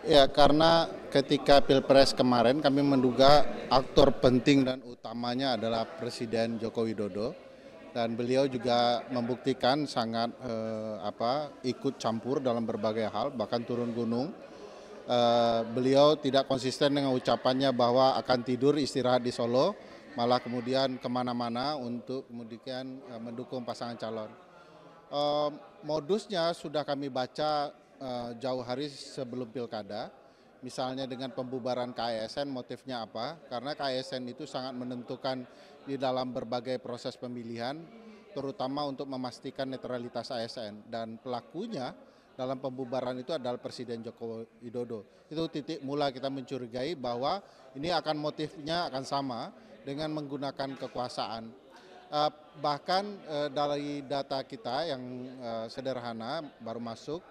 Ya, karena ketika Pilpres kemarin kami menduga aktor penting dan utamanya adalah Presiden Joko Widodo dan beliau juga membuktikan sangat ikut campur dalam berbagai hal, bahkan turun gunung. Beliau tidak konsisten dengan ucapannya bahwa akan tidur istirahat di Solo, malah kemudian kemana-mana untuk kemudian mendukung pasangan calon. Eh, Modusnya sudah kami baca jauh hari sebelum pilkada, misalnya dengan pembubaran KASN, motifnya apa? Karena KASN itu sangat menentukan di dalam berbagai proses pemilihan, terutama untuk memastikan netralitas ASN, dan pelakunya dalam pembubaran itu adalah Presiden Joko Widodo. Itu titik mula kita mencurigai bahwa ini akan motifnya akan sama dengan menggunakan kekuasaan. Eh, Bahkan dari data kita yang sederhana baru masuk,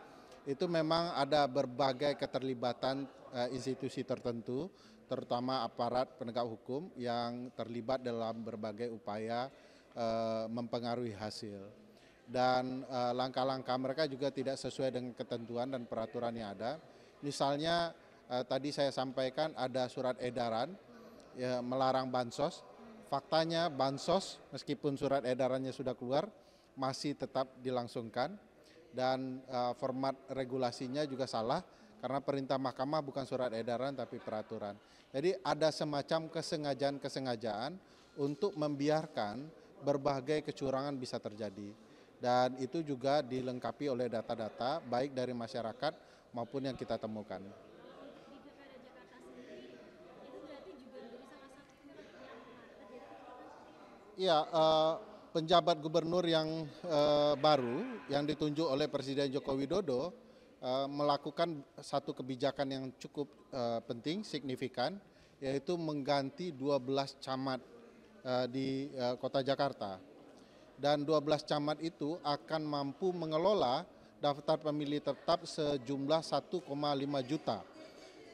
itu memang ada berbagai keterlibatan institusi tertentu, terutama aparat penegak hukum yang terlibat dalam berbagai upaya mempengaruhi hasil. Dan langkah-langkah mereka juga tidak sesuai dengan ketentuan dan peraturan yang ada. Misalnya tadi saya sampaikan ada surat edaran ya, melarang bansos. Faktanya bansos meskipun surat edarannya sudah keluar masih tetap dilangsungkan, dan format regulasinya juga salah karena perintah mahkamah bukan surat edaran tapi peraturan. Jadi ada semacam kesengajaan-kesengajaan untuk membiarkan berbagai kecurangan bisa terjadi, dan itu juga dilengkapi oleh data-data baik dari masyarakat maupun yang kita temukan. Ya, penjabat gubernur yang baru yang ditunjuk oleh Presiden Joko Widodo melakukan satu kebijakan yang cukup penting, signifikan, yaitu mengganti 12 camat di kota Jakarta. Dan 12 camat itu akan mampu mengelola daftar pemilih tetap sejumlah 1,5 juta.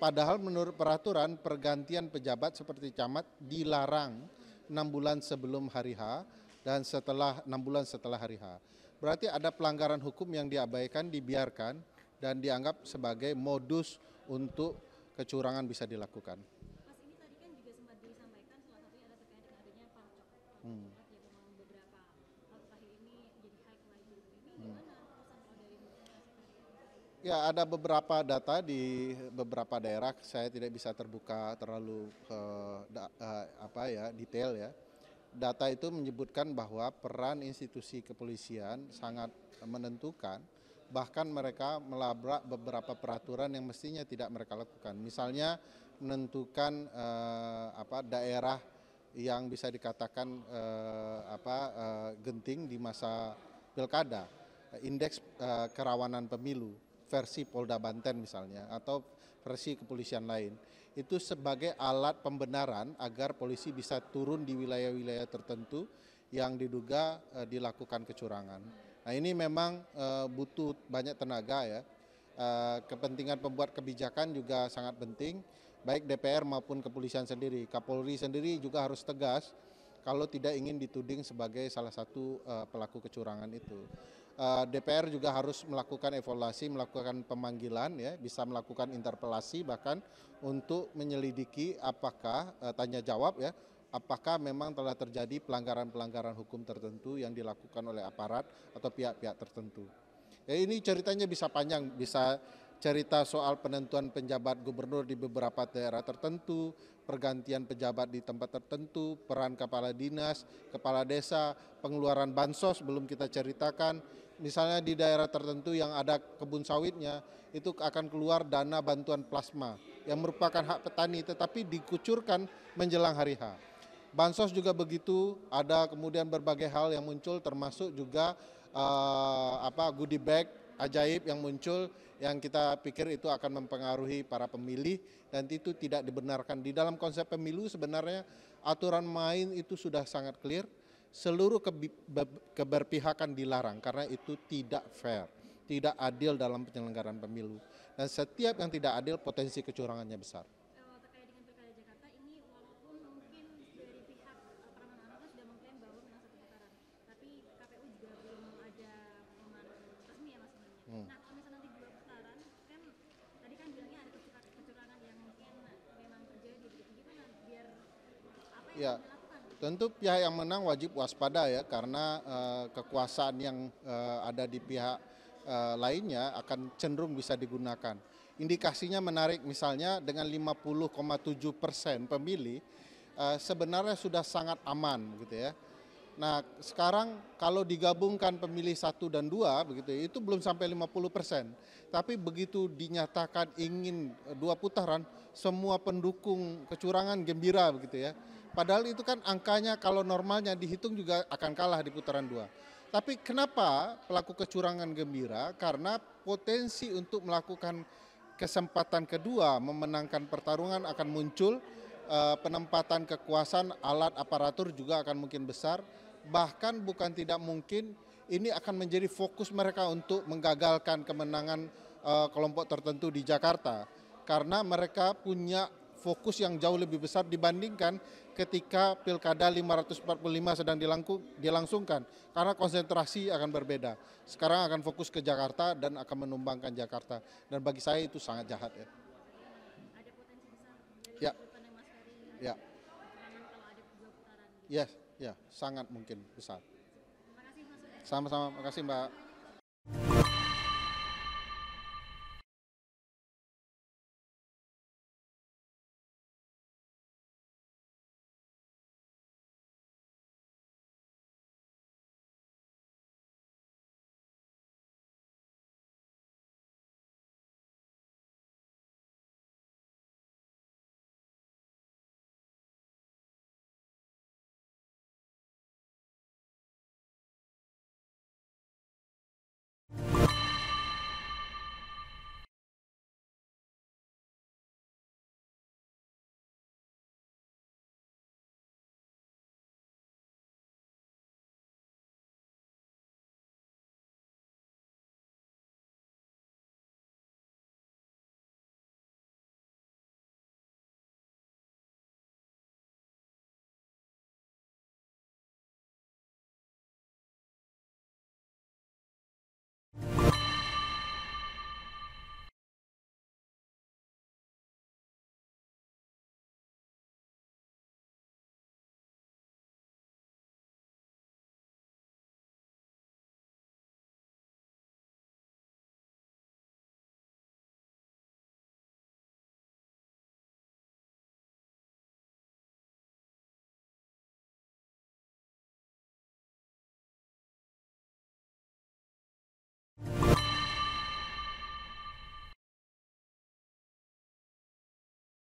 Padahal menurut peraturan pergantian pejabat seperti camat dilarang 6 bulan sebelum hari H dan setelah 6 bulan setelah hari H. Berarti ada pelanggaran hukum yang diabaikan, dibiarkan, dan dianggap sebagai modus untuk kecurangan bisa dilakukan. Mas, ini tadi kan juga sempat disampaikan salah satunya ada terkait dengan adanya parcok. Hmm. Ya memang beberapa terakhir ini jadi high lagi. Ini Hmm. gimana pesan kalau dari mengatasi? Ya, ada beberapa data di beberapa daerah, saya tidak bisa terbuka terlalu detail ya. Data itu menyebutkan bahwa peran institusi kepolisian sangat menentukan, bahkan mereka melabrak beberapa peraturan yang mestinya tidak mereka lakukan. Misalnya menentukan daerah yang bisa dikatakan genting di masa pilkada, indeks kerawanan pemilu versi Polda Banten misalnya, atau versi kepolisian lain, itu sebagai alat pembenaran agar polisi bisa turun di wilayah-wilayah tertentu yang diduga dilakukan kecurangan. Nah, ini memang butuh banyak tenaga ya. Kepentingan pembuat kebijakan juga sangat penting, baik DPR maupun kepolisian sendiri. Kapolri sendiri juga harus tegas kalau tidak ingin dituding sebagai salah satu pelaku kecurangan itu. DPR juga harus melakukan evaluasi, melakukan pemanggilan, ya, bisa melakukan interpelasi bahkan untuk menyelidiki apakah tanya jawab ya, apakah memang telah terjadi pelanggaran-pelanggaran hukum tertentu yang dilakukan oleh aparat atau pihak-pihak tertentu. Ya, ini ceritanya bisa panjang, bisa cerita soal penentuan penjabat gubernur di beberapa daerah tertentu, pergantian pejabat di tempat tertentu, peran kepala dinas, kepala desa, pengeluaran bansos belum kita ceritakan. Misalnya di daerah tertentu yang ada kebun sawitnya, itu akan keluar dana bantuan plasma yang merupakan hak petani tetapi dikucurkan menjelang hari H. Bansos juga begitu, ada kemudian berbagai hal yang muncul termasuk juga goodie bag ajaib yang muncul yang kita pikir itu akan mempengaruhi para pemilih, dan itu tidak dibenarkan. Di dalam konsep pemilu sebenarnya aturan main itu sudah sangat clear, seluruh keberpihakan dilarang karena itu tidak fair, tidak adil dalam penyelenggaraan pemilu. Dan setiap yang tidak adil potensi kecurangannya besar. Kalau terkait dengan pilkada Jakarta ini, walaupun mungkin dari pihak Peranan Anak kan sudah mengklaim bahwa menang satu putaran, tapi KPU juga belum ada pengumuman resmi ya mas sebenarnya. Hmm. Nah kalau misalnya nanti dua putaran, kan tadi kan bilangnya ada Ya, tentu pihak yang menang wajib waspada ya, karena kekuasaan yang ada di pihak lainnya akan cenderung bisa digunakan. Indikasinya menarik, misalnya dengan 50,7% pemilih sebenarnya sudah sangat aman gitu ya. Nah, sekarang kalau digabungkan pemilih 1 dan 2 begitu ya, itu belum sampai 50%. Tapi begitu dinyatakan ingin 2 putaran, semua pendukung kecurangan gembira begitu ya. Padahal itu kan angkanya kalau normalnya dihitung juga akan kalah di putaran 2. Tapi kenapa pelaku kecurangan gembira? Karena potensi untuk melakukan kesempatan kedua memenangkan pertarungan akan muncul, penempatan kekuasaan alat aparatur juga akan mungkin besar. Bahkan bukan tidak mungkin ini akan menjadi fokus mereka untuk menggagalkan kemenangan kelompok tertentu di Jakarta, karena mereka punya fokus yang jauh lebih besar dibandingkan ketika Pilkada 545 sedang dilangsungkan, karena konsentrasi akan berbeda. Sekarang akan fokus ke Jakarta dan akan menumbangkan Jakarta, dan bagi saya itu sangat jahat ya. Ada potensi besar dari Ya, sudut pandang Mas Ferry ya, kecurangan kalau ada 2 putaran gitu. ya, ya, sangat mungkin besar. Terima kasih Mas Ferry. Sama-sama, makasih Mbak.